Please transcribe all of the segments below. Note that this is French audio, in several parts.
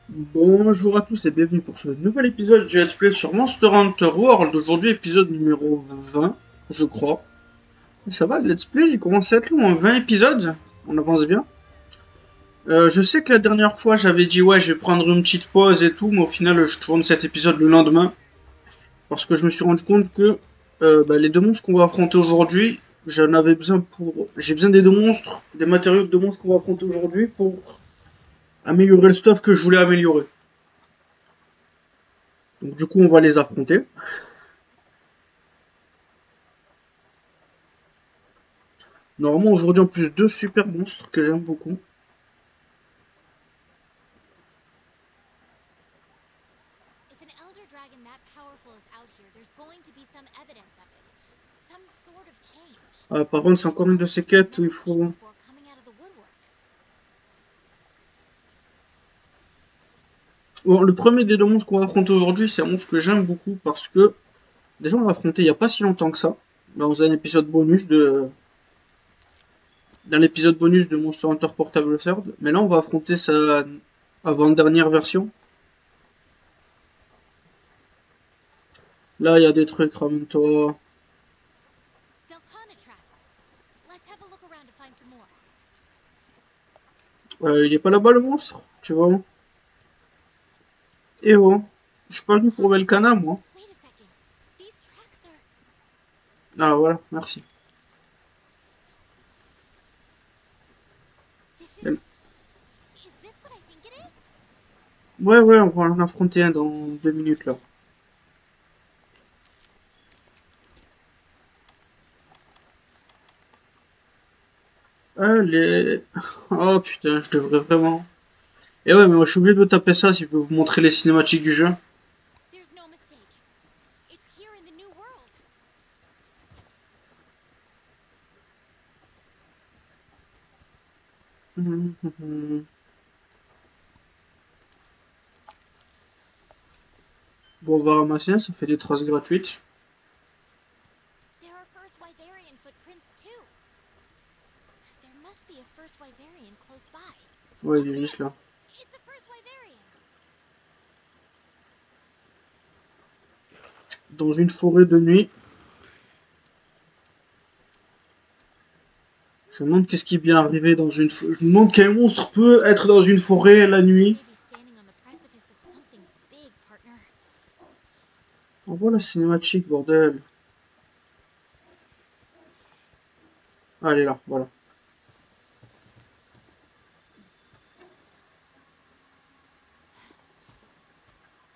Bonjour à tous et bienvenue pour ce nouvel épisode du Let's Play sur Monster Hunter World. Aujourd'hui, épisode numéro 20, je crois. Ça va, le Let's Play, il commence à être long, 20 épisodes, on avance bien. Je sais que la dernière fois, j'avais dit ouais, je vais prendre une petite pause et tout, mais au final, je tourne cet épisode le lendemain. Parce que je me suis rendu compte que les deux monstres qu'on va affronter aujourd'hui, j'en avais besoin pour... J'ai besoin des deux monstres, des matériaux de deux monstres qu'on va affronter aujourd'hui pour améliorer le stuff que je voulais améliorer. Donc du coup, on va les affronter. Normalement, aujourd'hui, en plus, deux super monstres que j'aime beaucoup. If an elder dragon that powerful is out here, there's going to be some evidence of it. Some sort of change. Par contre, c'est encore une de ces quêtes où il faut... Before coming out of the woodwork. Bon, le premier des deux monstres qu'on va affronter aujourd'hui, c'est un monstre que j'aime beaucoup parce que... Déjà, on l'a affronté il n'y a pas si longtemps que ça. Dans un épisode bonus de... Dans l'épisode bonus de Monster Hunter Portable Third. Mais là, on va affronter sa avant-dernière version. Là, il y a des trucs, ramène-toi. Delcana tracks. Let's have a look around to find some more. Il est pas là-bas, le monstre, tu vois. Eh oh, je suis pas venu pour Velkana, moi. Wait a second. These tracks are... Ah, voilà, merci. This Elle- is this what I think it is? Ouais, ouais, on va en affronter un dans 2 minutes, là. Allez. Oh putain, je devrais vraiment... Et ouais, mais moi je suis obligé de vous taper ça si je veux vous montrer les cinématiques du jeu. There's no mistake. It's here in the new world. Bon, on va ramasser, ça fait des traces gratuites. There are first Wyverian footprints too. There must be a first Wyverian close by. Ouais, il est juste là. It's a first Wyverian. Dans une forêt de nuit. Je me demande qu'est-ce qui est bien arrivé dans une forêt. Je me demande quel monstre peut être dans une forêt la nuit. Maybe standing on the precipice of something big, partner. On voit la cinématique, bordel. Ah, elle est là, voilà.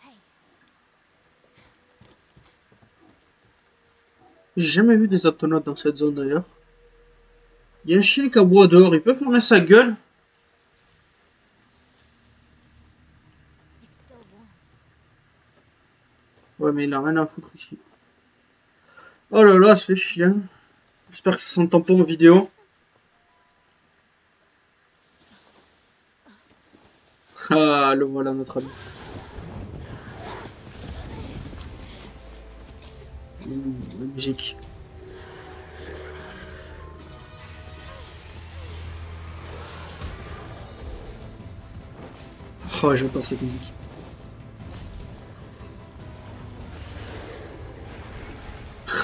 Hey, J'ai jamais vu des autonautes dans cette zone d'ailleurs. Il y a un chien qui aboie dehors, il peut fermer sa gueule. it's still warm. Ouais, mais il a rien à foutre ici. Oh là là, ça fait chier. J'espère que ça s'entend pas en vidéo. Ah, le voilà notre ami. La musique. Oh, j'adore cette musique.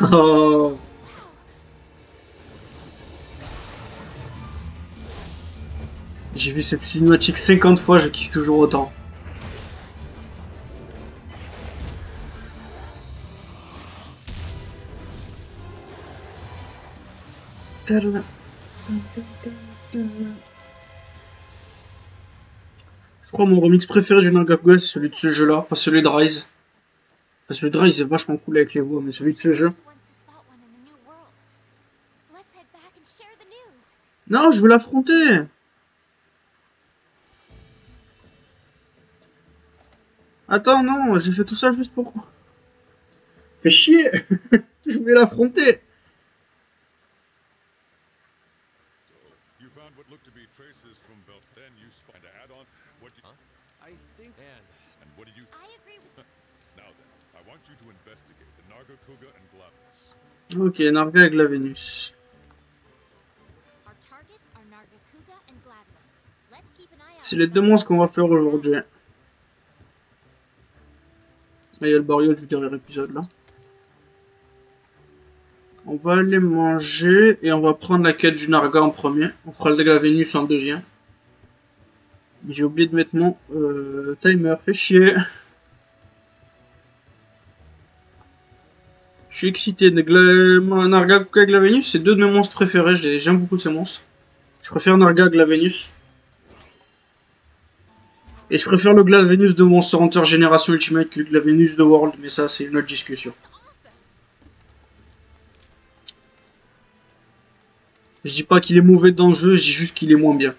Oh. J'ai vu cette cinématique 50 fois, je kiffe toujours autant. Je crois mon remix préféré du Nagakuga, c'est celui de ce jeu-là, pas celui de Rise. Enfin, celui de Rise est vachement cool avec les voix, mais celui de ce jeu. Just wants to spot one in the new world. Let's head back and share the news. Non, je veux l'affronter. Attends, non, j'ai fait tout ça juste pour... Fais chier. Je voulais l'affronter. You found what looked to be traces from Vel. Then you spotted to add on. What did? I think And what did you? I agree with Now then, I want you to investigate the Nargacuga and Glavnis. Ok, Narga avec la Vénus. our targets are Nargacuga and Gladness. Let's keep an eye out. C'est les deux monstres qu'on va faire aujourd'hui. Là, il y a le barrière du dernier épisode là. On va aller manger et on va prendre la quête du Narga en premier. On fera le de la Vénus en deuxième. J'ai oublié de mettre mon timer, fait chier. Je suis excité. Narga et la Vénus, c'est deux de mes monstres préférés. J'aime beaucoup ces monstres. Je préfère Narga que la Vénus. Et je préfère le Glavenus de Monster Hunter Génération Ultimate que le Glavenus de World, mais ça c'est une autre discussion. Je dis pas qu'il est mauvais dans le jeu, je dis juste qu'il est moins bien.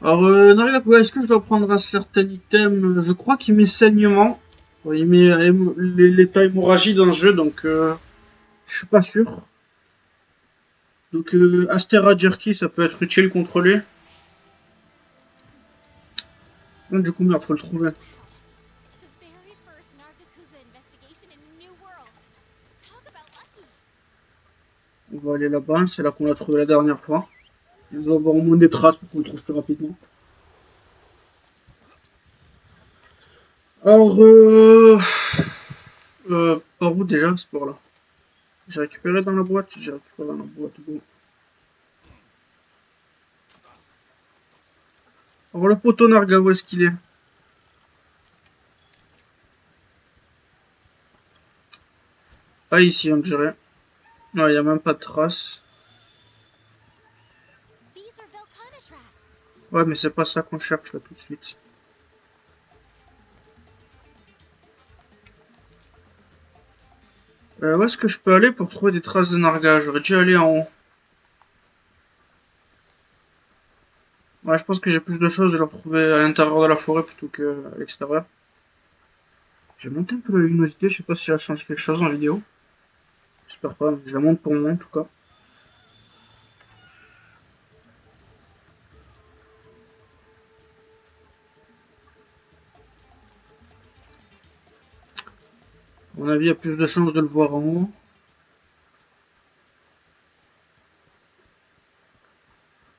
Alors, est-ce que je dois prendre un certain item? Je crois qu'il met saignement. Ouais, il met l'état hémorragie dans le jeu, donc je suis pas sûr. Donc, Astera Jerky, ça peut être utile contre lui. Bon, du coup, merde, faut le trouver. On va aller là-bas, c'est là qu'on l'a trouvé la dernière fois. Il doit avoir au moins des traces pour qu'on le trouve plus rapidement. Alors, par où déjà, ce par là? J'ai récupéré dans la boîte, bon. Alors, le poteau Narga, où est-ce qu'il est? Pas ici, on dirait. Non, il n'y a même pas de traces. Ouais, mais c'est pas ça qu'on cherche là tout de suite. Où est-ce que je peux aller pour trouver des traces de Narga? J'aurais dû aller en haut. Ouais, je pense que j'ai plus de choses de le retrouver à l'intérieur de la forêt plutôt qu'à l'extérieur. J'ai monté un peu la luminosité, je sais pas si ça change quelque chose en vidéo. J'espère pas, mais je la monte pour moi en tout cas. À mon avis, il y a plus de chances de le voir en haut.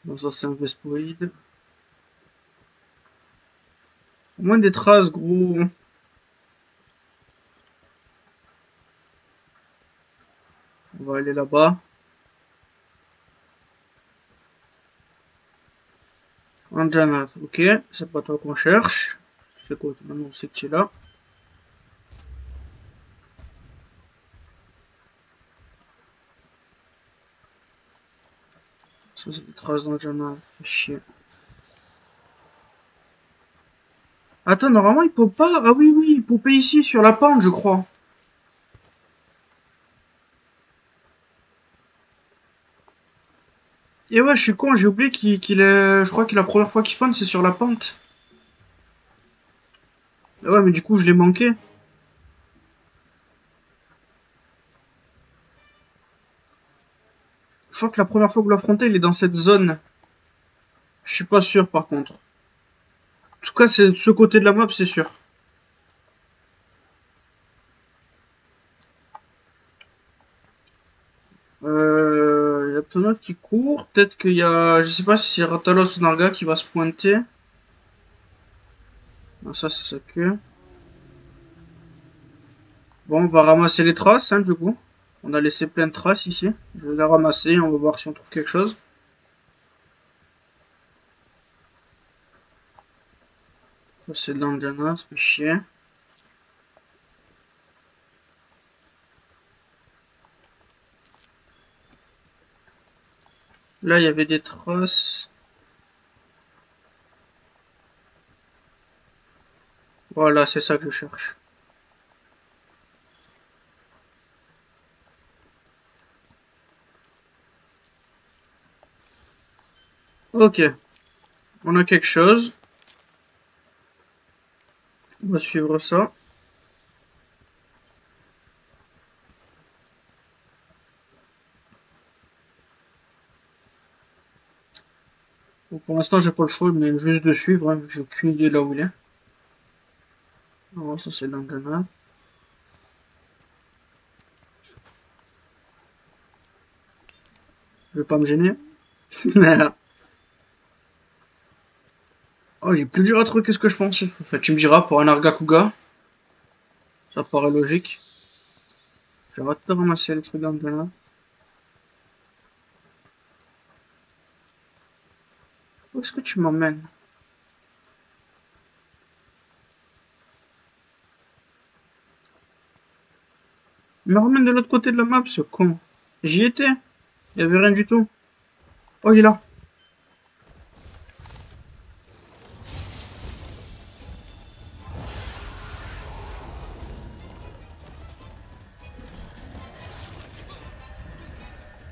Bon, ça c'est un Vespoid. Au moins des traces, gros. On va aller là-bas. Anjanat, ok. C'est pas toi qu'on cherche. C'est quoi? Maintenant on sait que tu es là. Ça c'est des traces d'Anjanat. Chier. Attends, normalement il peut pas. Ah oui, oui, il peut ici sur la pente, je crois. Et ouais, je suis con, j'ai oublié qu'il est. Je crois que la première fois qu'il spawn, c'est sur la pente. Ouais, mais du coup, je l'ai manqué. Je crois que la première fois que vous l'affrontez, il est dans cette zone. Je suis pas sûr, par contre. En tout cas, c'est de ce côté de la map, c'est sûr. Il y a Tonot qui court. Peut-être qu'il y a. Je sais pas si c'est Ratalos ou Narga qui va se pointer. Non, ça, c'est sa queue. Bon, on va ramasser les traces, hein, du coup. On a laissé plein de traces ici. Je vais les ramasser, on va voir si on trouve quelque chose. Ça, c'est de l'Anjana, ça fait chier. Là, il y avait des traces. Voilà, c'est ça que je cherche. Ok. On a quelque chose. On va suivre ça. Bon, pour l'instant, j'ai pas le choix, mais juste de suivre. Hein, j'ai aucune idée là où il est. Alors, ça, c'est l'Anjana. Je vais pas me gêner. Oh, il est plus dur à trouver que ce que je pensais. En fait, tu me diras, pour un Argakuga, ça paraît logique. J'arrête de ramasser les trucs dans le là. Où est-ce que tu m'emmènes? Il me ramène de l'autre côté de la map, ce con. J'y étais. Il y avait rien du tout. Oh, il est là.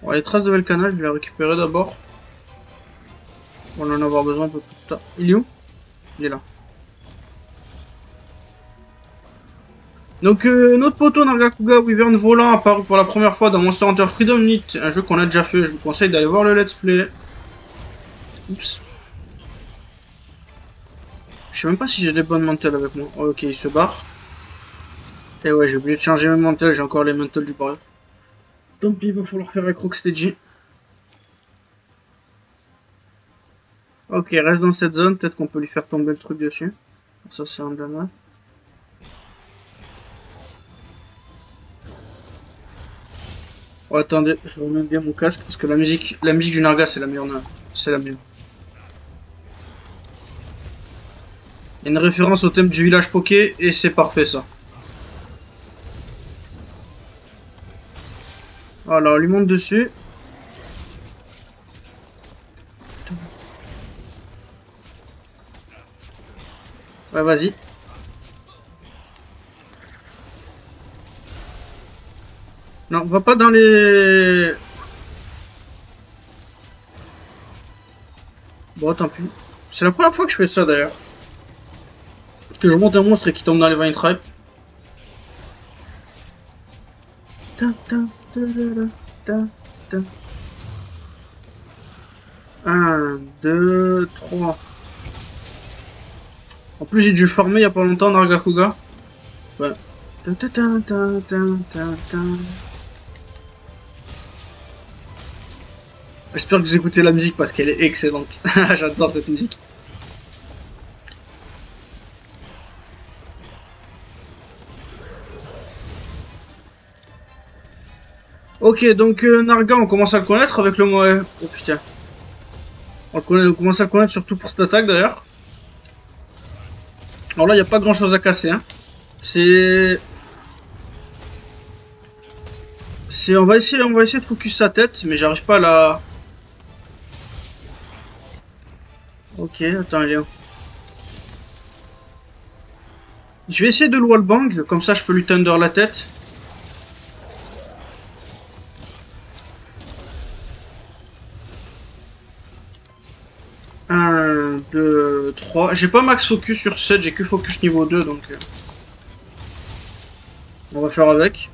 Bon, les traces de Velkhana, je vais les récupérer d'abord. On va en avoir besoin un peu plus tard. Il est où? Il est là. Donc, notre poteau Nargacuga Wyvern Volant apparu pour la première fois dans Monster Hunter Freedom Unit, un jeu qu'on a déjà fait. Je vous conseille d'aller voir le let's play. Oups. Je sais même pas si j'ai des bonnes mantles avec moi. Oh, ok, il se barre. Et ouais, j'ai oublié de changer mes mantles, j'ai encore les mantles du barrière. Tant pis, il va falloir faire avec Rocksteady. Ok, reste dans cette zone, peut-être qu'on peut lui faire tomber le truc dessus. Ça, c'est un dama. Oh, attendez, je remets bien mon casque parce que la musique du Narga, c'est la meilleure. C'est la mieux. Il y a une référence au thème du village Poké et c'est parfait ça. Voilà, on lui monte dessus. Ouais, vas-y. Non, va pas dans les... Bon, tant pis. C'est la première fois que je fais ça d'ailleurs. Que je monte un monstre et qu'il tombe dans les vine traps. 1, 2, 3. En plus, j'ai dû farmer il y a pas longtemps dans Nargacuga. Ouais. J'espère que vous écoutez la musique parce qu'elle est excellente. J'adore cette musique. Ok, donc Narga, on commence à le connaître avec le mot... Oh putain. On commence à le connaître surtout pour cette attaque d'ailleurs. Alors là, il n'y a pas grand chose à casser. Hein. On va essayer de focus sa tête, mais j'arrive pas à la... Ok, attends, il est où? Je vais essayer de le wallbang, comme ça je peux lui thunder la tête. Un, 2, 3. J'ai pas max focus sur 7, j'ai que focus niveau 2, donc... on va faire avec.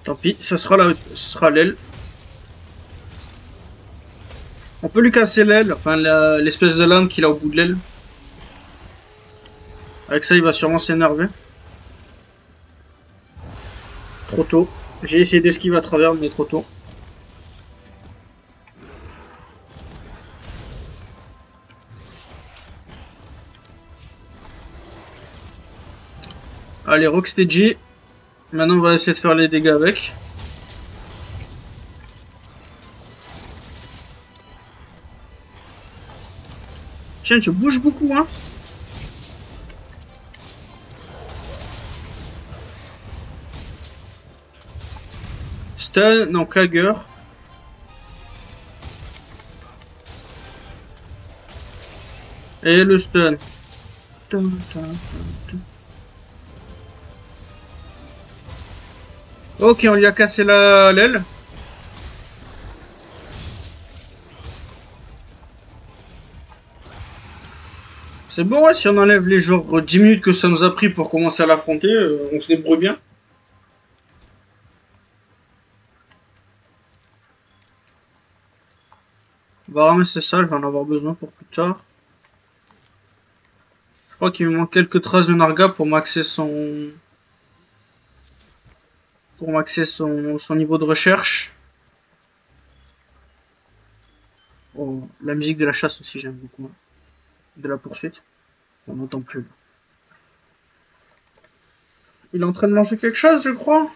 Tant pis, ça sera l'aile. On peut lui casser l'aile, enfin l'espèce de lame qu'il a au bout de l'aile. Avec ça, il va sûrement s'énerver. Trop tôt. J'ai essayé d'esquiver à travers, mais trop tôt. Allez, Rocksteady. Maintenant, on va essayer de faire les dégâts avec. Tiens, tu bouges beaucoup, hein. Stun, non, Clagger. Et le stun. Ok, on lui a cassé l'aile. C'est bon, ouais, si on enlève les genre 10 minutes que ça nous a pris pour commencer à l'affronter, on se débrouille bien. On va ramasser ça, je vais en avoir besoin pour plus tard. Je crois qu'il me manque quelques traces de Narga pour maxer son... son niveau de recherche. Oh, la musique de la chasse aussi, j'aime beaucoup. De la poursuite. On n'entend plus. Il est en train de manger quelque chose, je crois.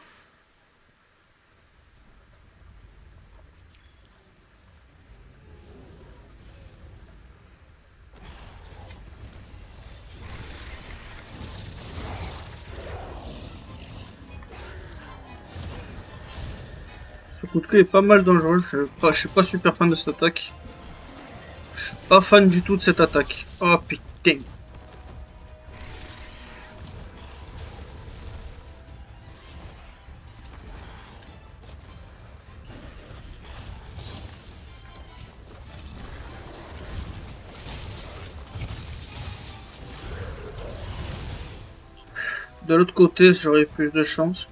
Ce coup de queue est pas mal dangereux. Je suis pas super fan de cette attaque. Je suis pas fan du tout de cette attaque. Oh putain. De l'autre côté, j'aurais plus de chance.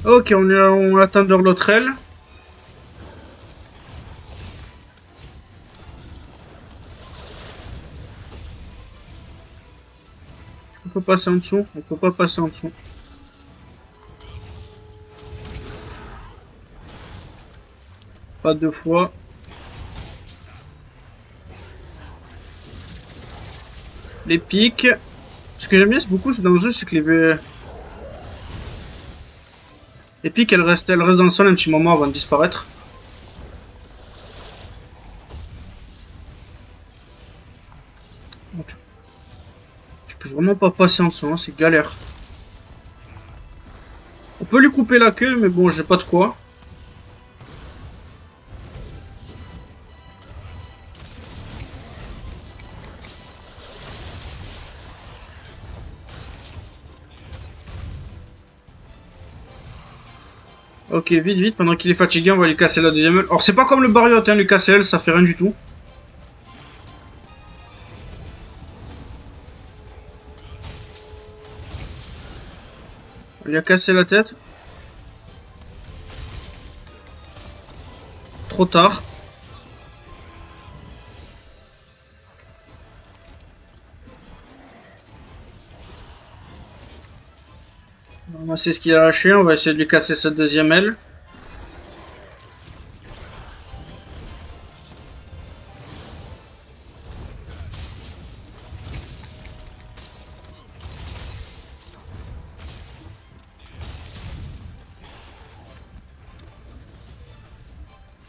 Ok, on atteint de l'autre aile. On peut passer en dessous. On peut pas passer en dessous. Pas deux fois. Les pics. Ce que j'aime bien, c'est beaucoup dans le jeu, c'est que les pics, elles restent dans le sol un petit moment avant de disparaître. Je peux vraiment pas passer en dessous, hein, c'est galère. On peut lui couper la queue, mais bon, j'ai pas de quoi. Ok, vite, vite, pendant qu'il est fatigué, on va lui casser la deuxième aile. Alors, c'est pas comme le bariote, hein, lui casser elle, ça fait rien du tout. On lui a cassé la tête. Trop tard. On va ramasser ce qu'il a lâché, on va essayer de lui casser sa deuxième aile.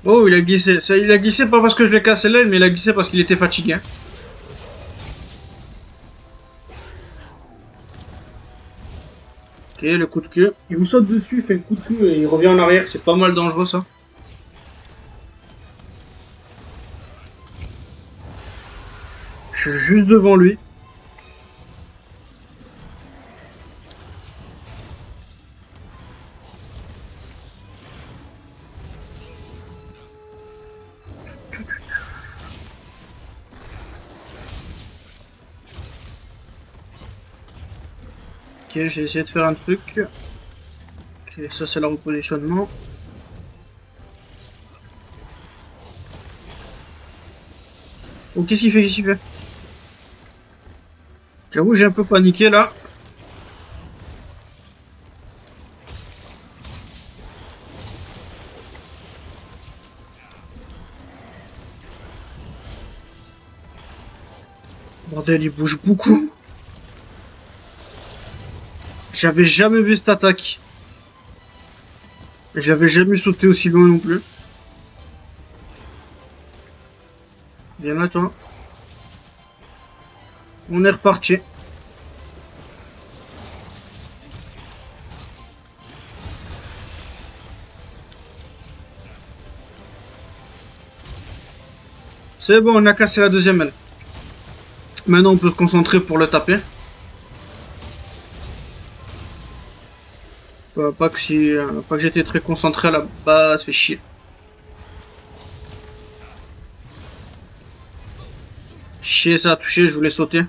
Oh, il a glissé. Il a glissé pas parce que je lui ai cassé l'aile, mais il a glissé parce qu'il était fatigué. Ok, le coup de queue. Il vous saute dessus, il fait le coup de queue et il revient en arrière. C'est pas mal dangereux ça. Je suis juste devant lui. Ok, j'ai essayé de faire un truc. Ok, ça c'est le repositionnement. Oh, qu'est-ce qu'il fait? Qu'est-ce qu'il fait? J'avoue, j'ai un peu paniqué là. Bordel, il bouge beaucoup. J'avais jamais vu cette attaque. J'avais jamais sauté aussi loin non plus. Viens là, toi. On est reparti. C'est bon, on a cassé la deuxième aile. Maintenant, on peut se concentrer pour le taper. Pas que j'étais très concentré à la base, ça fait chier. Chier, ça a touché, je voulais sauter.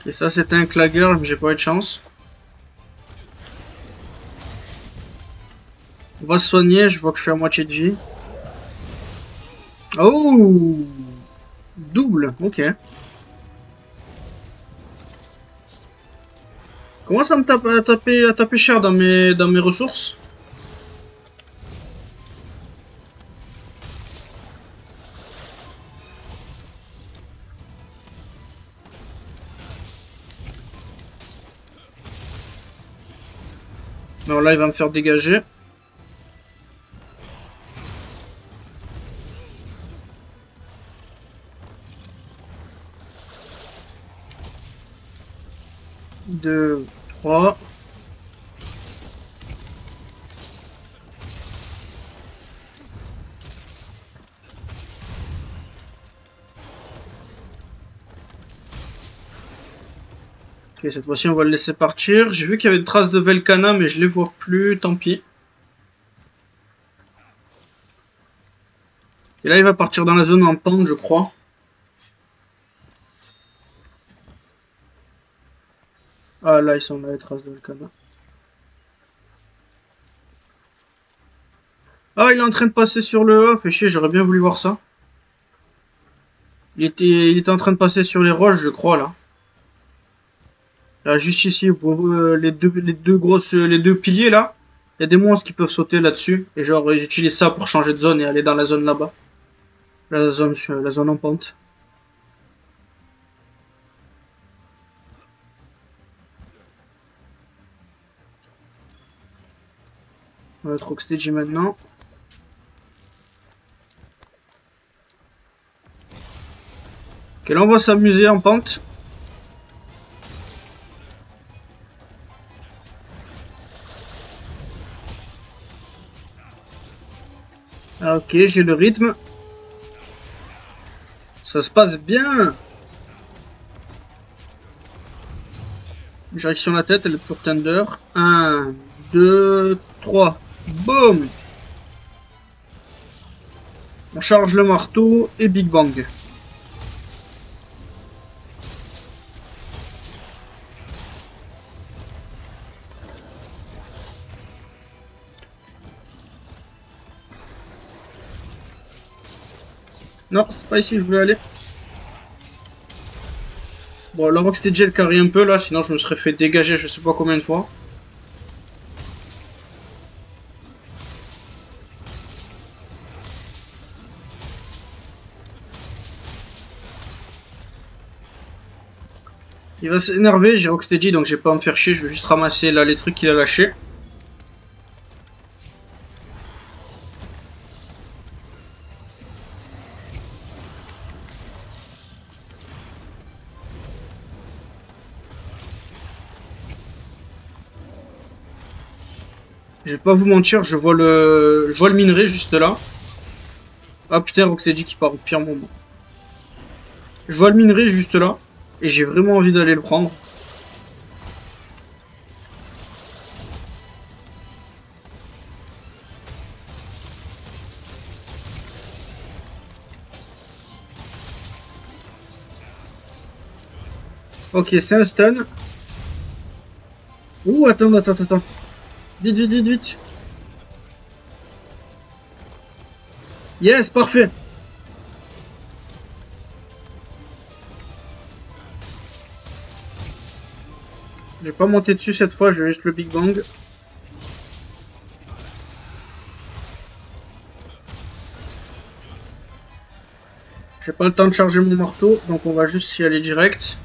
Et ça, c'était un clagueur, mais j'ai pas eu de chance. On va se soigner, je vois que je suis à moitié de vie. Oh! Double, ok. Comment ça me tape à taper cher dans mes ressources? Alors là, il va me faire dégager. Deux, trois. Ok, cette fois-ci, on va le laisser partir. J'ai vu qu'il y avait des traces de Velkhana, mais je les vois plus, tant pis. Et là, il va partir dans la zone en pente, je crois. Ah, là, ils sont là, les traces de Velkhana. Ah, il est en train de passer sur le A. Fait chier, j'aurais bien voulu voir ça. Il était en train de passer sur les roches, je crois, là. Là, juste ici, pour les deux piliers, là. Il y a des monstres qui peuvent sauter là-dessus. Et genre, j'utilise ça pour changer de zone et aller dans la zone là-bas. La zone en pente. On va être Rocksteady maintenant. Ok, là on va s'amuser en pente. Ah, ok, j'ai le rythme. Ça se passe bien. J'arrive sur la tête, elle est toujours tender. 1, 2, 3. Boum. On charge le marteau et Big Bang. Non, c'est pas ici que je voulais aller. Bon, la Rocksteady elle carry un peu là, sinon je me serais fait dégager je sais pas combien de fois. Il va s'énerver, j'ai Rocksteady donc j'ai pas à me faire chier, je vais juste ramasser là les trucs qu'il a lâchés. Je vais pas vous mentir, je vois le minerai juste là. Ah putain, Rocksteady qui part au pire moment. Je vois le minerai juste là. Et j'ai vraiment envie d'aller le prendre. Ok, c'est un stun. Ouh, attends. Vite, vite, vite, vite. Yes, parfait. Je vais pas monter dessus cette fois, je vais juste le Big Bang. J'ai pas le temps de charger mon marteau, donc on va juste y aller direct.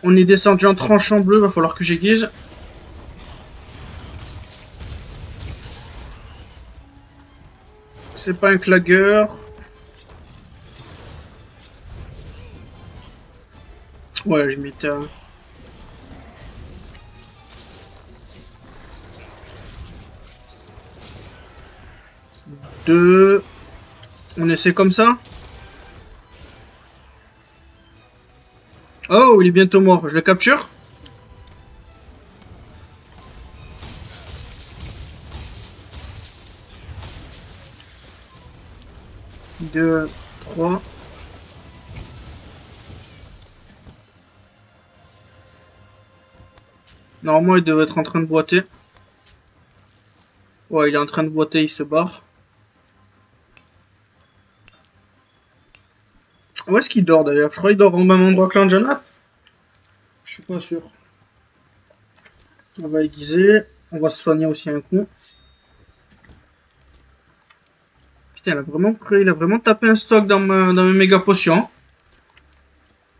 On est descendu en tranchant bleu, va falloir que j'aiguise. C'est pas un clagueur. Ouais, je m'étais... Deux... On essaie comme ça. Oh, il est bientôt mort. Je le capture. Deux, trois. Normalement, il devait être en train de boiter. Ouais, il est en train de boiter, il se barre. Où est-ce qu'il dort d'ailleurs? Je crois qu'il dort au même endroit que l'Anjanat. Je suis pas sûr. On va aiguiser. On va se soigner aussi un coup. Putain, il a vraiment tapé un stock dans mes méga potions.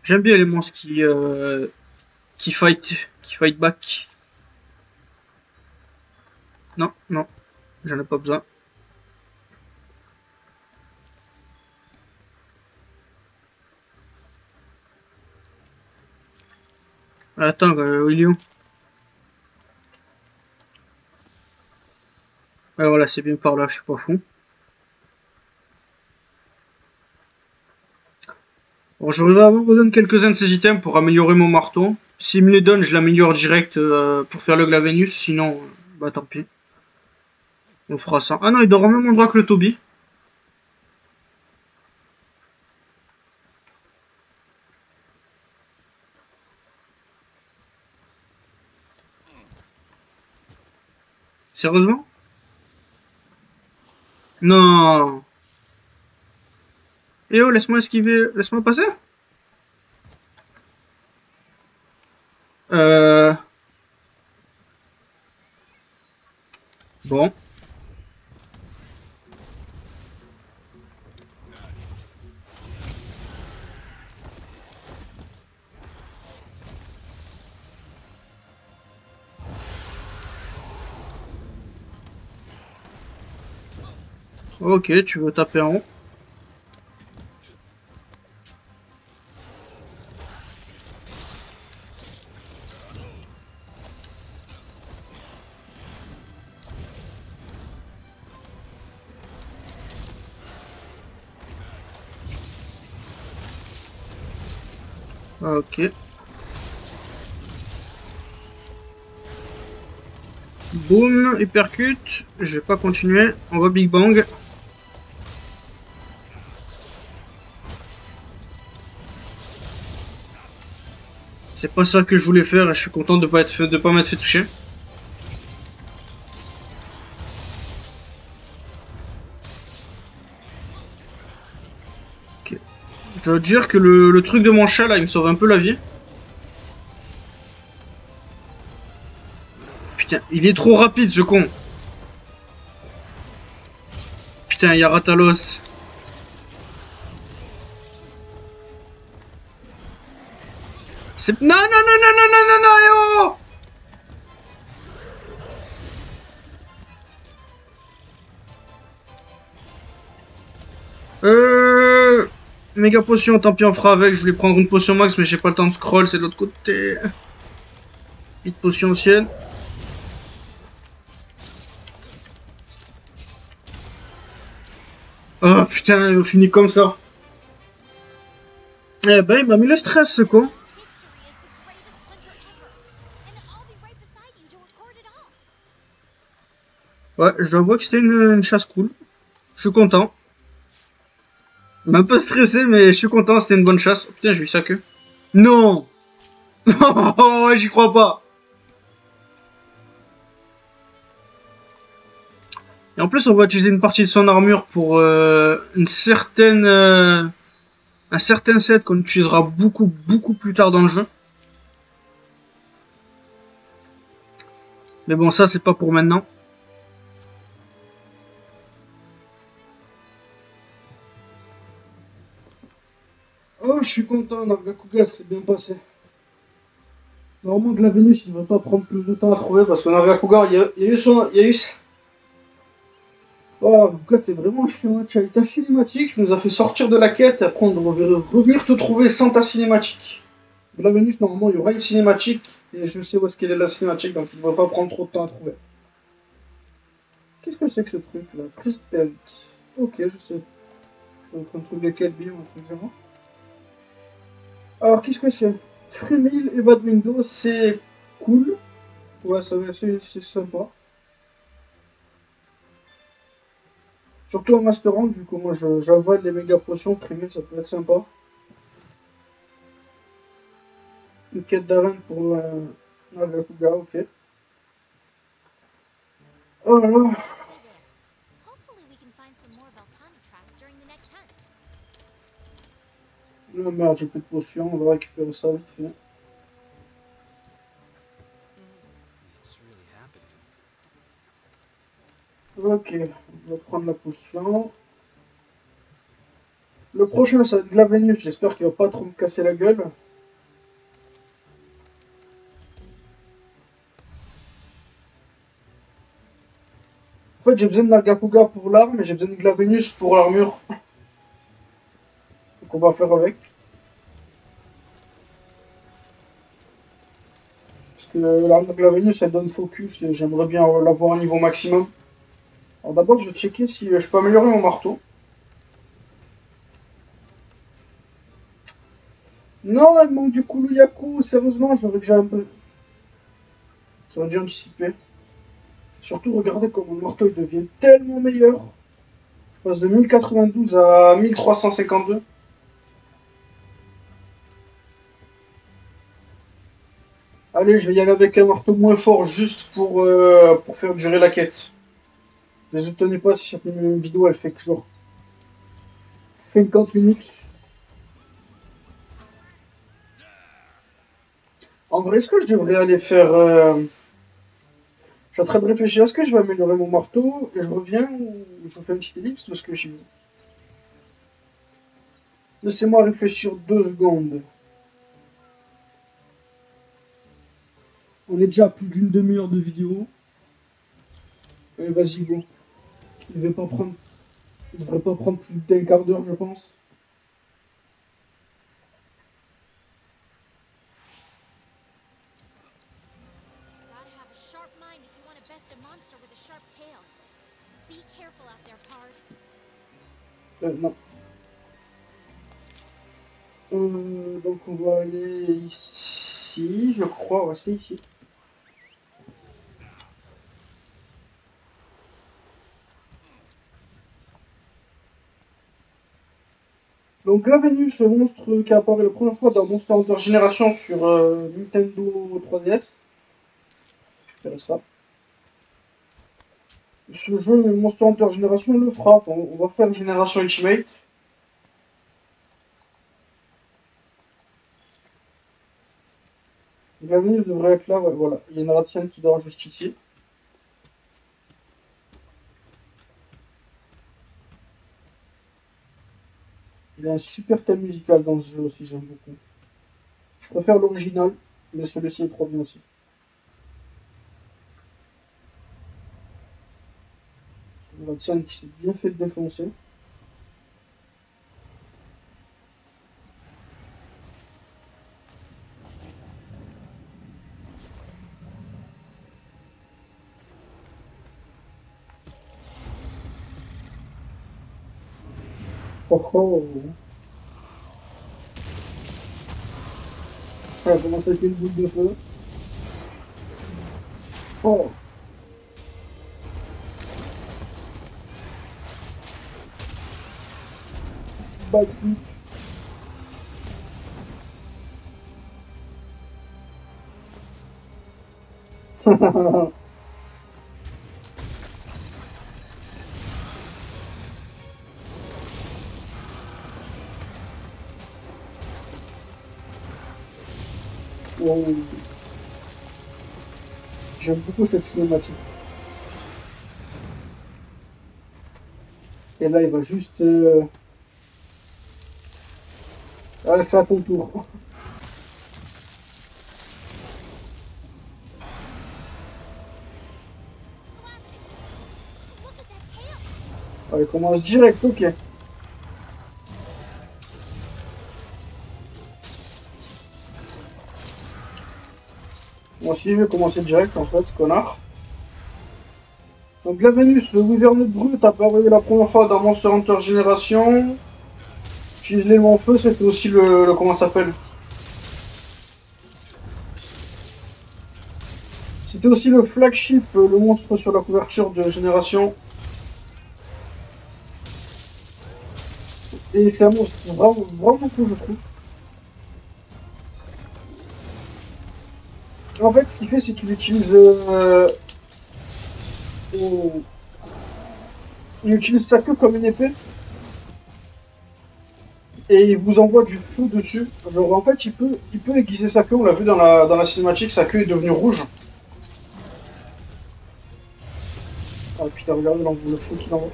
J'aime bien les monstres qui fight back. Non, non, j'en ai pas besoin. Attends, il est où? Ouais, voilà, c'est bien par là, je suis pas fou. Bon, je vais avoir besoin de quelques-uns de ces items pour améliorer mon marteau. S'il me les donne, je l'améliore direct pour faire le Glavenus, sinon, bah tant pis. On fera ça. Ah non, il dort au même endroit que le Toby. Sérieusement? Non. Eh oh, laisse-moi esquiver. Laisse-moi passer. Euh... Bon. Ok, tu veux taper en haut. Ok. Boum, hypercute. Je vais pas continuer. On va Big Bang. C'est pas ça que je voulais faire et je suis content de pas m'être fait toucher. Ok. Je dois dire que le truc de mon chat là, il me sauve un peu la vie. Putain, il est trop rapide ce con. Putain, il y a Ratalos. C'est... Non, non, non, non, non, non, non, non, eh oh! Méga potion, tant pis on fera avec, je voulais prendre une potion max mais j'ai pas le temps de scroll, c'est de l'autre côté. Vite potion ancienne. Oh putain, on finit comme ça. Eh ben il m'a mis le stress ce con. Ouais, je dois avouer que c'était une chasse cool. Je suis content. Un peu stressé mais je suis content, c'était une bonne chasse. Oh, putain, j'ai vu sa queue. Non. Oh, j'y crois pas. Et en plus, on va utiliser une partie de son armure pour un certain set qu'on utilisera beaucoup plus tard dans le jeu. Mais bon, ça, c'est pas pour maintenant. Oh, je suis content, Nargacuga, c'est bien passé. Normalement, que la Vénus, il devrait pas prendre plus de temps à trouver parce que Nargacuga, il y a eu son... Il y a eu... Oh, Nargacuga, t'es vraiment chiant, tu as eu ta cinématique, tu nous as fait sortir de la quête, et après on devrait revenir te trouver sans ta cinématique. La Vénus, normalement, il y aura une cinématique, et je sais où est-ce qu'elle est la cinématique, donc il ne devrait pas prendre trop de temps à trouver. Qu'est-ce que c'est que ce truc là? Priest Belt. Ok, je sais. C'est un truc de quête bio, un truc genre. Alors, qu'est-ce que c'est? Freemill et Bad Windows, c'est cool. Ouais, c'est sympa. Surtout en Master Rank, vu que moi j'avale les méga potions, Freemill ça peut être sympa. Une quête d'arène Ah, Gakuga, ok. Oh là là. Halfway there. Hopefully we can find some more Volcana tracks during the next hunt. Oh merde, j'ai plus de potions, on va récupérer ça vite fait. It's really happening. Ok, on va prendre la potion. Le prochain, ça va être Glavenus, j'espère qu'il va pas trop me casser la gueule. En fait, j'ai besoin de Nagakuga pour l'arme et j'ai besoin de Glavenus pour l'armure. Donc on va faire avec. Parce que l'arme Glavenus, elle donne focus et j'aimerais bien l'avoir au niveau maximum. Alors d'abord, je vais checker si je peux améliorer mon marteau. Non, il manque du Kuluyaku, sérieusement, j'aurais dû anticiper. Surtout, regardez comment le marteau il devient tellement meilleur. Je passe de 1092 à 1352. Allez, je vais y aller avec un marteau moins fort juste pour faire durer la quête. Ne les obtenez pas si cette vidéo elle fait que genre 50 minutes. En vrai, est-ce que je devrais aller faire... Je suis en train de réfléchir, est-ce que je vais améliorer mon marteau et je reviens ou je vous fais une petite ellipse parce que je... Laissez-moi réfléchir 2 secondes. On est déjà à plus d'une demi-heure de vidéo. Allez, vas-y, go. Il ne devrait pas prendre plus d'un quart d'heure, je pense. Gotta have a sharp mind if you want to best a monster with a sharp tail. Be careful out there, Pard. Non. Donc on va aller ici, je crois. Ouais, c'est ici. Donc Glavenus, ce monstre qui apparaît la première fois dans Monster Hunter Génération sur Nintendo 3DS. Je récupérer ça. Ce jeu Monster Hunter Génération le fera. Enfin, on va faire Génération Ultimate. Glavenus devrait être là, ouais, voilà. Il y a une Ratienne qui dort juste ici. Il y a un super thème musical dans ce jeu aussi, j'aime beaucoup. Je préfère l'original, mais celui-ci est trop bien aussi. La Tian qui s'est bien fait défoncer. Oh oh. Ça a commencé avec une boule de feu. Oh. Backflip. Wow. J'aime beaucoup cette cinématique. Et là, il va juste... Ah, c'est à ton tour. Look at that tail. Allez, commence direct, ok. Moi aussi, je vais commencer direct, en fait, connard. Donc, Glavenus, le Wyvern brut, apparu la première fois dans Monster Hunter Génération. Utilise l'élément feu, c'était aussi le comment ça s'appelle. C'était aussi le flagship, le monstre sur la couverture de Génération. Et c'est un monstre vraiment, vraiment cool, je trouve. En fait, ce qu'il fait, c'est qu'il utilise... il utilise sa queue comme une épée. Et il vous envoie du feu dessus. Genre, en fait, il peut aiguiser sa queue. On l'a vu dans la cinématique, sa queue est devenue rouge. Ah putain, regardez le feu qu'il envoie.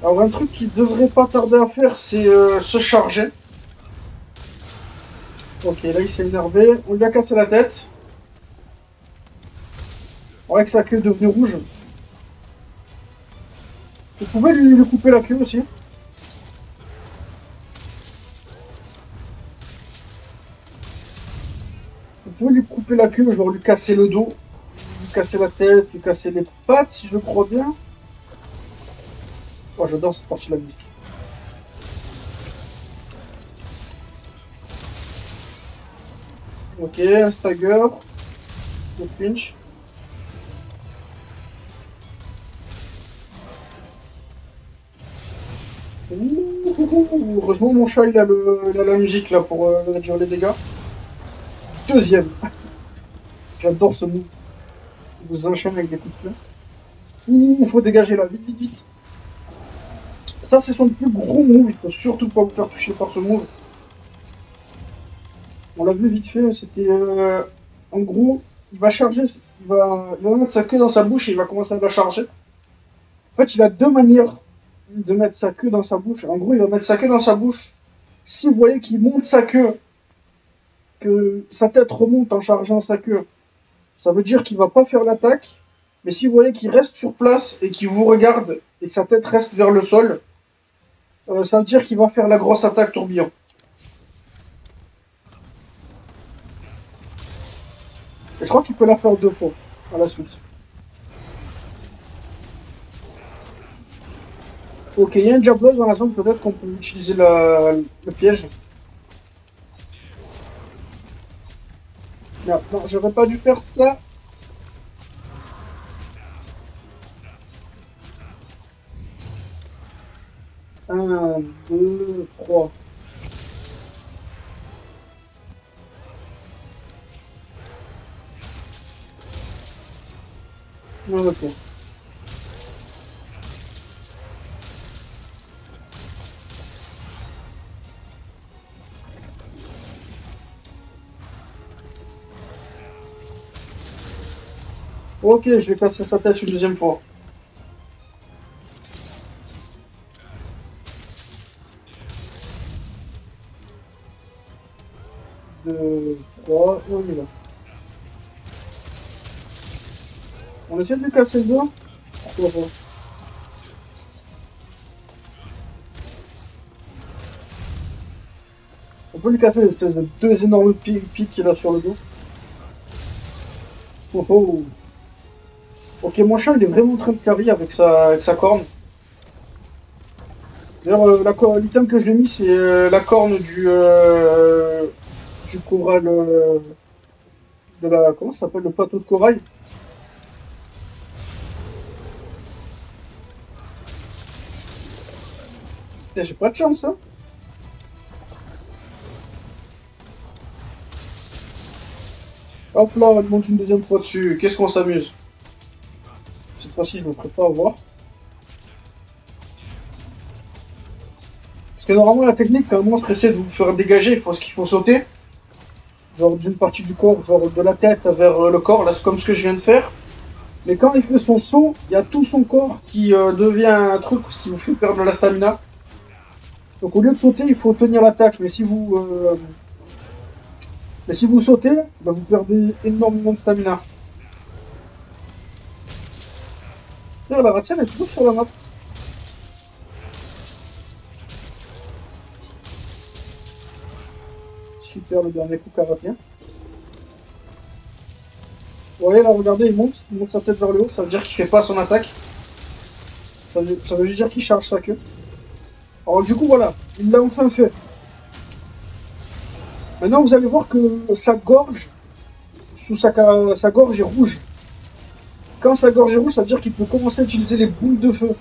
Alors, un truc qui devrait pas tarder à faire, c'est se charger. Ok, là, il s'est énervé. On lui a cassé la tête. Avec sa queue est devenue rouge. Vous pouvez lui couper la queue aussi. Vous pouvez lui couper la queue, genre lui casser le dos, lui casser la tête, lui casser les pattes, si je crois bien. Oh, j'adore cette partie de la musique. Ok, un stagger. Le flinch. Ouh, heureusement mon chat il a la musique là pour réduire les dégâts. Deuxième. J'adore ce move. Il vous enchaîne avec des coups de queue. Ouh, faut dégager là, vite, vite, vite. Ça c'est son plus gros move, il faut surtout pas vous faire toucher par ce move. On l'a vu vite fait, c'était... en gros, il va charger, il va mettre sa queue dans sa bouche et il va commencer à la charger. En fait, il a deux manières de mettre sa queue dans sa bouche. En gros, il va mettre sa queue dans sa bouche. Si vous voyez qu'il monte sa queue, que sa tête remonte en chargeant sa queue, ça veut dire qu'il va pas faire l'attaque. Mais si vous voyez qu'il reste sur place et qu'il vous regarde et que sa tête reste vers le sol, ça veut dire qu'il va faire la grosse attaque tourbillon. Et je crois qu'il peut la faire 2 fois à la suite. Ok, il y a un Diablos dans la zone, peut-être qu'on peut utiliser le piège. Non, non, j'aurais pas dû faire ça. Un, deux, trois. Ok. Ok, je vais casser sa tête une deuxième fois. Deux, trois, et on y va. On essaie de lui casser le dos. Pourquoi pas? On peut lui casser l'espèce de 2 énormes pics qu'il a sur le dos. Oh oh. Ok, mon chat il est vraiment en train de carry avec sa corne. D'ailleurs, l'item que je lui ai mis, c'est la corne du corail. De la. Comment ça s'appelle? Le plateau de corail. Eh, j'ai pas de chance, hein. Hop là, on monte une deuxième fois dessus. Qu'est-ce qu'on s'amuse? Cette fois-ci, je me ferai pas avoir. Parce que normalement, la technique, quand un monstre essaie de vous faire dégager, il faut ce qu'il faut sauter. Genre d'une partie du corps, genre de la tête vers le corps. Là, c'est comme ce que je viens de faire. Mais quand il fait son saut, il y a tout son corps qui devient un truc qui vous fait perdre la stamina. Donc au lieu de sauter, il faut tenir l'attaque. Mais si vous sautez, bah, vous perdez énormément de stamina. D'ailleurs, la Ratienne est toujours sur la map. Super, le dernier coup karatien. Vous voyez là, regardez, il monte sa tête vers le haut, ça veut dire qu'il fait pas son attaque. Ça veut juste dire qu'il charge sa queue. Alors du coup, voilà, il l'a enfin fait. Maintenant, vous allez voir que sa gorge, sa gorge est rouge. Quand sa gorge est rouge, ça veut dire qu'il peut commencer à utiliser les boules de feu.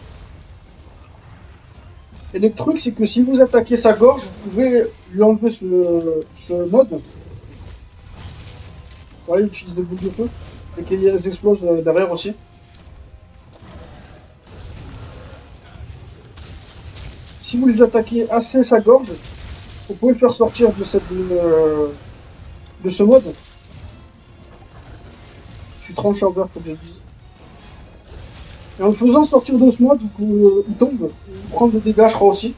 Et le truc, c'est que si vous attaquez sa gorge, vous pouvez lui enlever ce mode. Voilà, il utilise des boules de feu. Et qu'elles explosent derrière aussi. Si vous lui attaquez assez sa gorge, vous pouvez le faire sortir de de ce mode. Je suis tranché en vert, faut que je dise. Et en le faisant sortir de ce mode, il tombe. Il prend des dégâts, je crois aussi.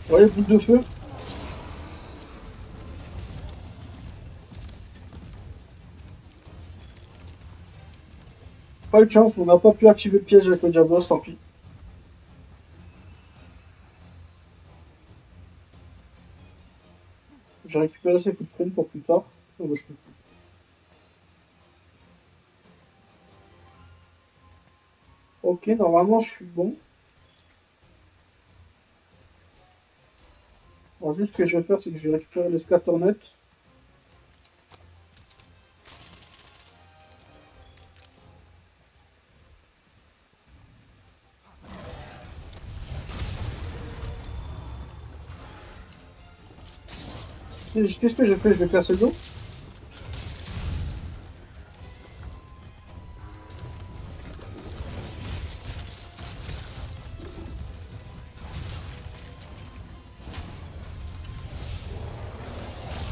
Vous voyez, boule de feu. Pas eu de chance, on n'a pas pu activer le piège avec le Diablos, tant pis. J'ai récupéré ces footprints pour plus tard. Oh, bah, je peux plus. Ok, normalement je suis bon. Alors juste ce que je vais faire, c'est que je vais récupérer le scatternet. Qu'est-ce que j'ai fait? Je vais casser l'eau.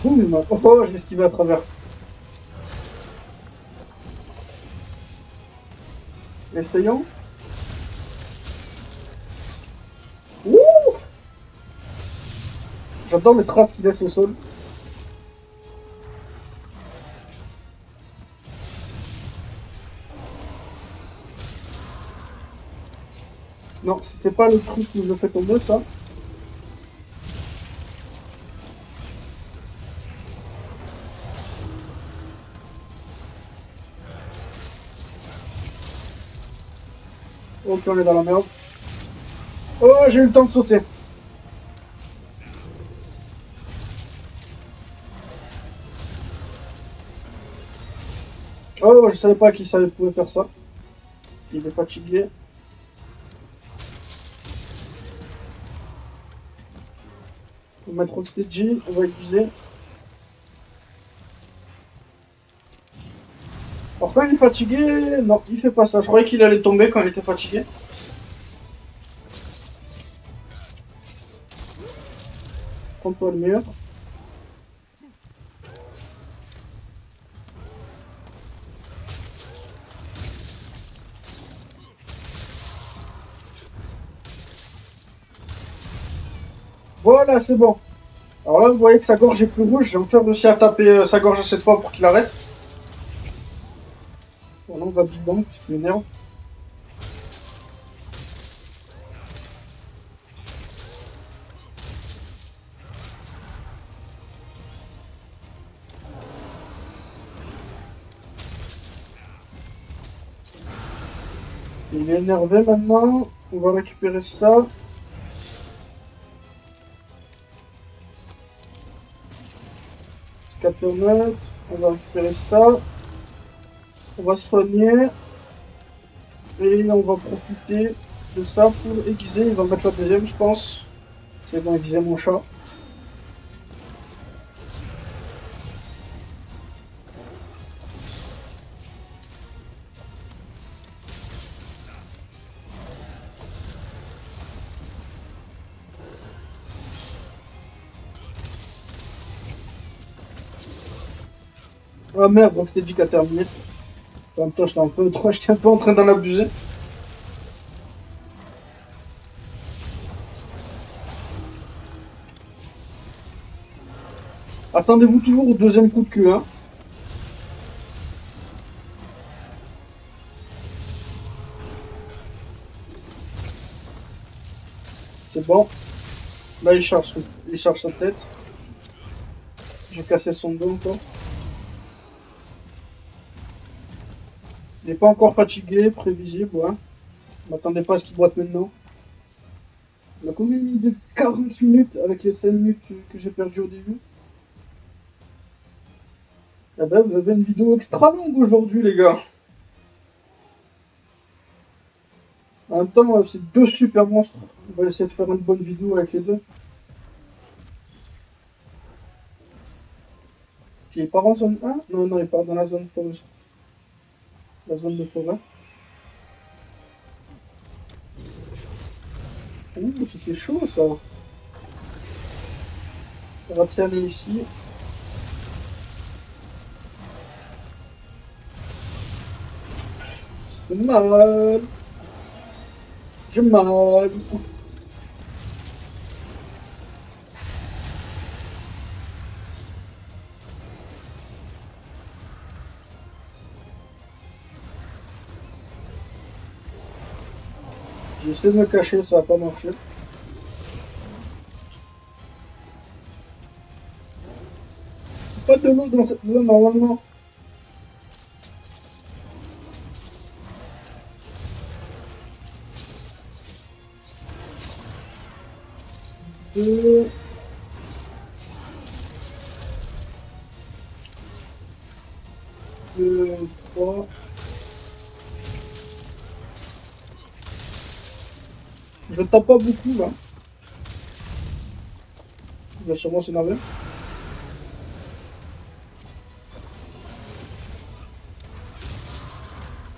Boum. Oh, oh, je l'ai esquivé à travers. Essayons. Ouh! J'adore les traces qu'il laisse au sol. Non, c'était pas le truc qui me fait tomber, ça. Ok, on est dans la merde. Oh, j'ai eu le temps de sauter. Oh, je savais pas qu'il pouvait faire ça. Il est fatigué. On va mettre Rocksteady, on va aiguiser. Alors quand il est fatigué, non, il fait pas ça. Je croyais qu'il allait tomber quand il était fatigué. Prends-toi le mur. Voilà, c'est bon. Alors là, vous voyez que sa gorge est plus rouge. J'ai enfin réussi à taper sa gorge cette fois pour qu'il arrête. Bon, là, on va Big Bang, puisqu'il m'énerve. Il est énervé maintenant. On va récupérer ça. Scatternet. On va récupérer ça. On va se soigner. Et on va profiter de ça pour aiguiser. Il va mettre la deuxième, je pense. C'est bon, aiguiser mon chat. Ah merde, donc c'était dit qu'à terminer. En même temps, j'étais un peu en train d'en abuser. Attendez-vous toujours au deuxième coup de queue, hein. C'est bon. Là, il charge sa tête. J'ai cassé son dos encore. Il n'est pas encore fatigué, prévisible, ouais. M'attendez pas à ce qu'il boite maintenant. On a combien de 40 minutes avec les 5 minutes que j'ai perdues au début? Eh ben, vous avez une vidéo extra longue aujourd'hui, les gars. même temps, c'est deux super monstres. On va essayer de faire une bonne vidéo avec les deux. Ok, il part en zone 1? Non, non, il part dans la zone forest. La zone de forêt. Ouh, c'était chaud ça. On va tirer ici. C'est mal. J'ai mal. J'ai essayé de me cacher, ça n'a pas marché. Pas de l'eau dans cette zone normalement. Deux. Deux, trois. Je tape pas beaucoup là. Il va sûrement s'énerver.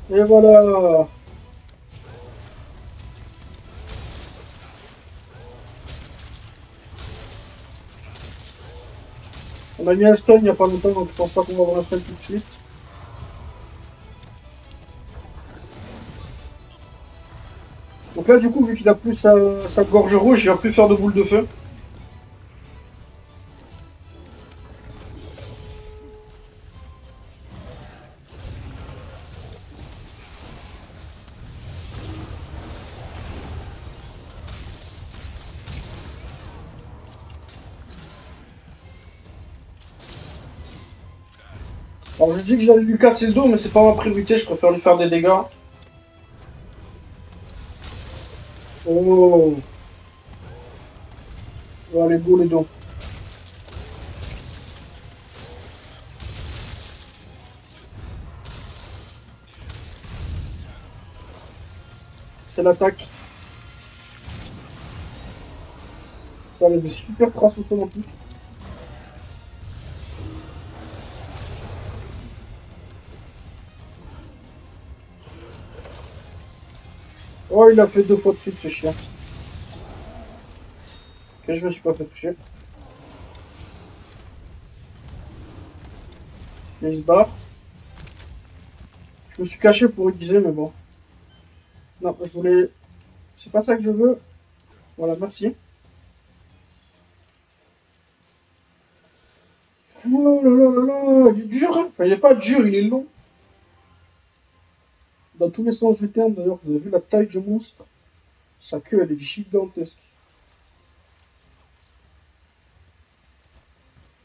Et voilà. On a mis un stun il n'y a pas longtemps, donc je pense pas qu'on va avoir un stun tout de suite. Donc là, du coup, vu qu'il a plus sa gorge rouge, il va plus faire de boules de feu. Alors je dis que j'allais lui casser le dos, mais c'est pas ma priorité, je préfère lui faire des dégâts. Oh. Voilà les beaux les dos. C'est l'attaque. Ça avait des super traces au sol en plus. Oh, il a fait 2 fois de suite ce chien. Ok, je me suis pas fait toucher. Ok, il se barre. Je me suis caché pour aiguiser, mais bon. Non, je voulais... C'est pas ça que je veux. Voilà, merci. Oh là là là là, il est dur, hein. Enfin, il est pas dur, il est long. Dans tous les sens du terme, d'ailleurs, vous avez vu la taille du monstre. Sa queue, elle est gigantesque.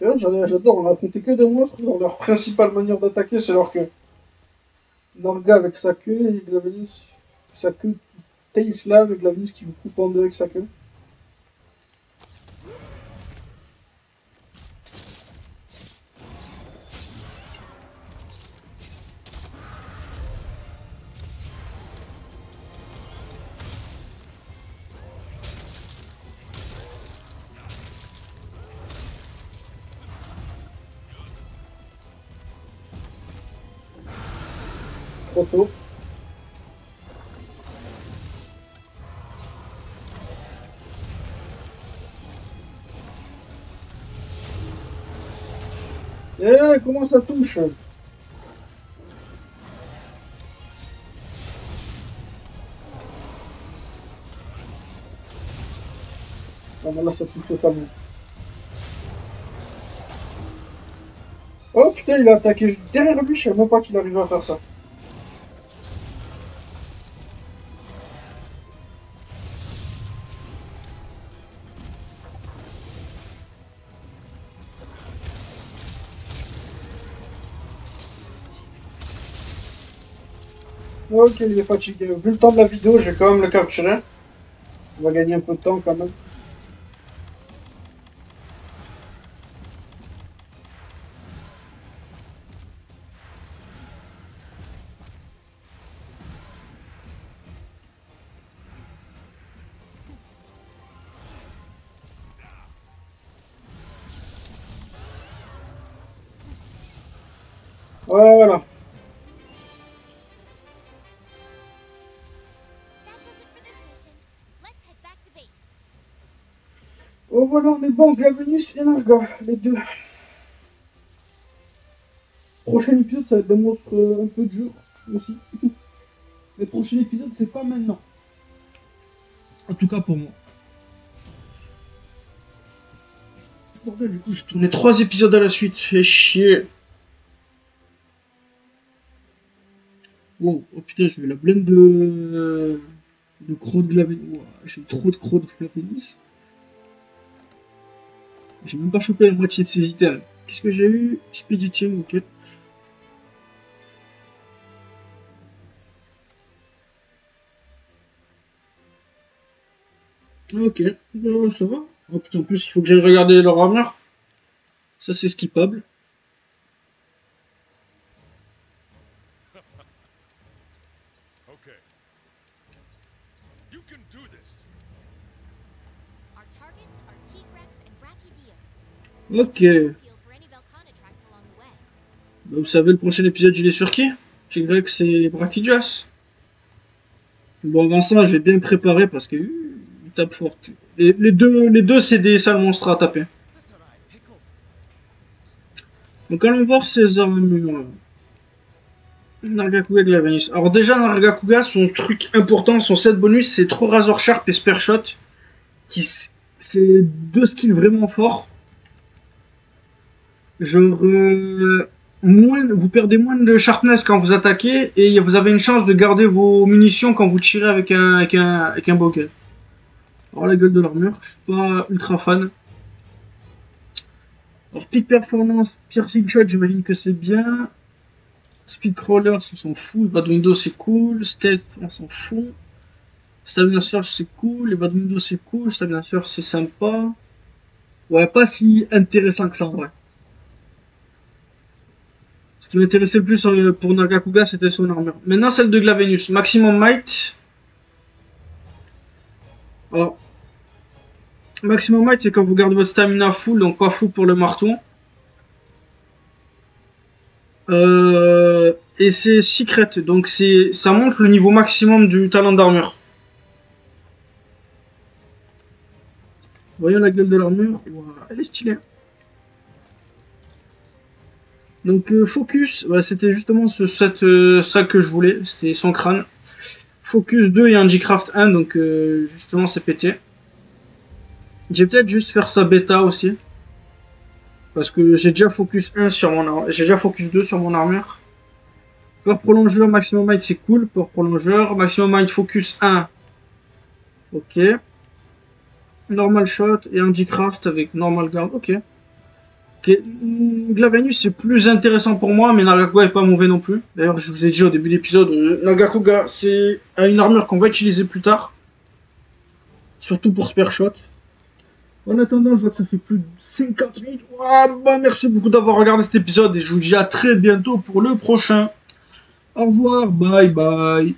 D'ailleurs, j'adore, on a affronté que des monstres, genre leur principale manière d'attaquer, c'est leur queue. Narga avec sa queue et Glavenus, sa queue qui taille là avec Glavenus qui vous coupe en deux avec sa queue. Trop tôt. Eh, comment ça touche? Ah, mais là, ça touche totalement. Oh putain, il a attaqué juste derrière lui, je savais même pas qu'il arrivait à faire ça. Ok, il est fatigué. Vu le temps de la vidéo, je vais quand même le capturer. On va gagner un peu de temps quand même. Voilà. That does it for this mission. Let's head back to base. Oh voilà, on est bon, Glavenus et Narga, les deux. Prochain épisode, ça va être des monstres un peu durs aussi. Le prochain épisode, c'est pas maintenant. En tout cas pour moi. Bordel, du coup, j'ai tourné 3 épisodes à la suite. Fait chier. Bon, oh putain, je vais la blinde de crocs de Glavenus. Ouah, j'ai trop de crocs de Glavenus. J'ai même pas chopé la moitié de ces items. Qu'est-ce que j'ai eu? Speed eating, ok. Ok, ça va. Oh putain, en plus, il faut que j'aille regarder leur armure. Ça, c'est skippable. Okay. You can do this. Our targets are Tigrex and Brachydios. Ok. Peeled for any Velkhana tracks along the way. Bah, vous savez, le prochain épisode, il est sur qui? Tigrex et Brachydios. Bon, avant ça, je vais bien me préparer parce que il tape fort. Les deux c'est des sales monstres à taper. Donc allons voir ces armures. Nargacuga et Glavenus. Alors déjà, Nargacuga, son truc important, son set bonus, c'est trop Razor Sharp et Spear Shot. C'est 2 skills vraiment forts. Genre, vous perdez moins de sharpness quand vous attaquez et vous avez une chance de garder vos munitions quand vous tirez avec un bocal. Alors la gueule de l'armure, je suis pas ultra fan. Alors Speed Performance, Piercing Shot, j'imagine que c'est bien. Speed Crawler, on s'en fout. Evad Window, c'est cool. Stealth, on s'en fout. Stamina Surge, c'est cool. Evad Window, c'est cool. Stamina Surge, c'est sympa. Ouais, pas si intéressant que ça en vrai. Ce qui m'intéressait le plus pour Nargacuga, c'était son armure. Maintenant, celle de Glavenus. Maximum Might. Alors, Maximum Might, c'est quand vous gardez votre stamina full, donc pas full pour le marteau. Et c'est secret, donc ça monte le niveau maximum du talent d'armure. Voyons la gueule de l'armure. Wow, elle est stylée. Donc Focus, ouais, c'était justement ça que je voulais, c'était son crâne. Focus 2 et Handicraft 1, donc justement c'est pété. J'ai peut-être juste faire sa bêta aussi. Parce que j'ai déjà Focus 1 sur mon armure. J'ai déjà Focus 2 sur mon armure. Power prolongeur, Maximum Might, c'est cool. Power prolongeur, Maximum Might Focus 1. Ok. Normal Shot et Handicraft avec Normal Guard. Ok. Ok. Glavenus, c'est plus intéressant pour moi, mais Nargacuga est pas mauvais non plus. D'ailleurs, je vous ai dit au début de l'épisode, Nargacuga, c'est une armure qu'on va utiliser plus tard. Surtout pour Spear Shot. En attendant, je vois que ça fait plus de 50 minutes. Bah, merci beaucoup d'avoir regardé cet épisode et je vous dis à très bientôt pour le prochain. Au revoir, bye bye.